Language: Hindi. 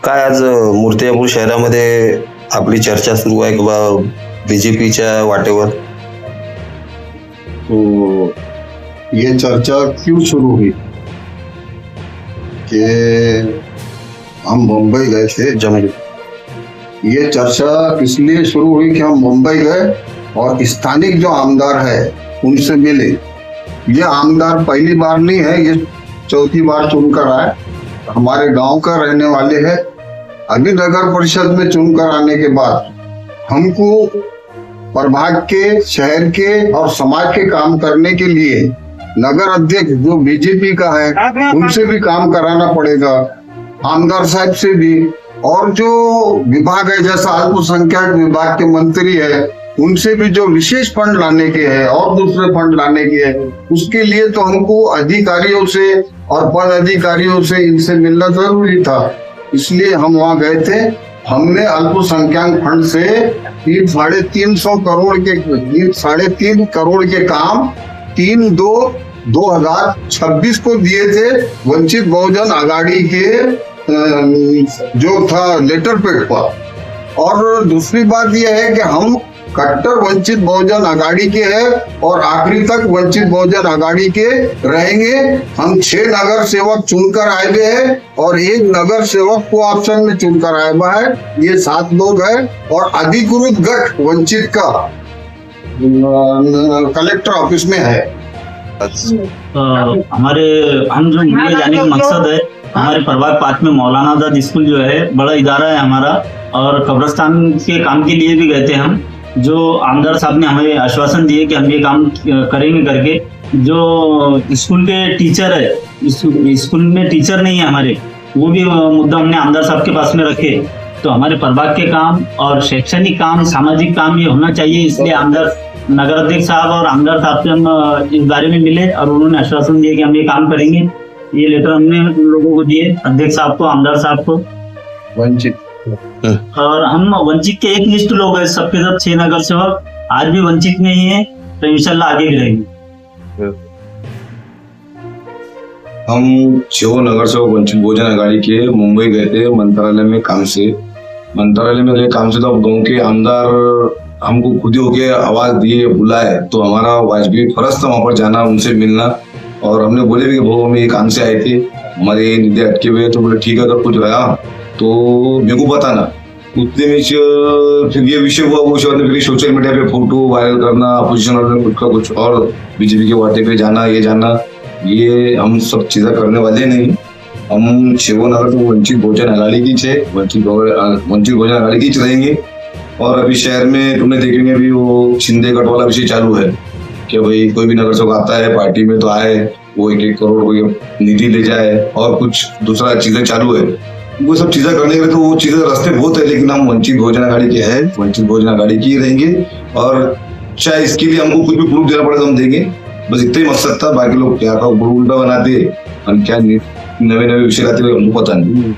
काय आज मूर्तिजापूर शहरामध्ये आपली चर्चा सुरू आहे किंवा बीजेपीच्या वाटेवर? तो ये चर्चा क्यों शुरू हुई कि हम मुंबई गए थे जमुई ये चर्चा इसलिए शुरू हुई कि हम मुंबई गए और स्थानिक जो आमदार है उनसे मिले। ये आमदार पहली बार नहीं है, ये चौथी बार चुनकर आए। हमारे गांव का रहने वाले हैं। अभी नगर परिषद में चुनकर आने के बाद हमको प्रभाग के, शहर के और समाज के काम करने के लिए नगर अध्यक्ष जो बीजेपी का है उनसे भी काम कराना पड़ेगा, आमदार साहब से भी, और जो विभाग है जैसा अल्पसंख्यक विभाग के मंत्री है उनसे भी जो विशेष फंड लाने के हैं और दूसरे फंड लाने के हैं, उसके लिए तो हमको अधिकारियों से और पद अधिकारियों से इनसे मिलना जरूरी था। इसलिए हम वहाँ गए थे। हमने अल्पसंख्यक फंड से 3.5 करोड़ के काम 3/2/2026 को दिए थे वंचित बहुजन आघाड़ी के जो था लेटर पैड पर। और दूसरी बात यह है कि हम कट्टर वंचित बहुजन आघाड़ी के हैं और आखिरी तक वंचित बहुजन आघाड़ी के रहेंगे। हम 6 नगर सेवक चुनकर आए हुए हैं और 1 नगर सेवक को ऑप्शन में चुनकर आया हुआ है। ये 7 लोग हैं और अधिकृत गठ वंचित का कलेक्टर ऑफिस में है। हम जो मुंबई जाने का मकसद है, हमारे प्रभाग 5 में मौलाना आजाद स्कूल जो है बड़ा इदारा है हमारा, और कब्रिस्तान के काम के लिए भी गए थे हम। जो आमदार साहब ने हमें आश्वासन दिए कि हम ये काम करेंगे करके। जो स्कूल के टीचर है, स्कूल में टीचर नहीं है हमारे, वो भी मुद्दा हमने आमदार साहब के पास में रखे। तो हमारे प्रभाग के काम और शैक्षणिक काम, सामाजिक काम ये होना चाहिए। इसलिए आमदार नगर अध्यक्ष साहब और आमदार साहब से हम इस बारे में मिले और उन्होंने आश्वासन दिया कि हम ये काम करेंगे। ये लेटर हमने उन लोगों को दिए, अध्यक्ष साहब को, आमदार साहब को। वंचित और हम वंचित के एक लिस्ट लोग हैं, सबके सब 6 नगर सेवक आज भी वंचित में ही है, तो इंशाल्लाह आगे भी रहेंगे। हम 6 नगर सेवक वंचित बहुजन आघाड़ी के मुंबई गए थे मंत्रालय में काम से। मंत्रालय में गए काम से तो अब गाँव के आमदार हमको खुद ही होके आवाज दिए, बुलाए, तो हमारा वाजबी फर्ज था वहां पर जाना, उनसे मिलना। और हमने बोले भी कि भाऊ हम ये काम से आए थे, हमारे निधि अटके हुए। तो बोले ठीक है, अगर कुछ रहा तो मेरे को बताना। उतने में फिर ये विषय हुआ, वो फिर सोशल मीडिया पे फोटो वायरल करना, अपोजिशन वाले कुछ का कुछ और बीजेपी के वाटे पे जाना, ये हम सब चीजें करने वाले नहीं। हम 6 नगर तो वंचित बहुजन आघाड़ी की वंचित बहुजन आघाड़ी की रहेंगे। और अभी शहर में तुमने देखेंगे अभी वो शिंदे गढ़ वाला विषय चालू है कि भाई कोई भी नगर सेवक आता है पार्टी में तो आए, वो 1-1 करोड़ कोई निधि ले जाए और कुछ दूसरा चीजें चालू है। वो सब चीजें करने के लिए तो वो चीजें रास्ते बहुत है, लेकिन हम वंचित बहुजन आघाड़ी के हैं, वंचित बहुजन आघाड़ी की रहेंगे। और चाहे इसके लिए हमको कुछ भी प्रूफ देना पड़े तो हम देंगे। बस इतना ही मकसद था। बाकी लोग क्या का उल्टा बनाते और क्या नवे नवे विषय लाते हमको पता नहीं।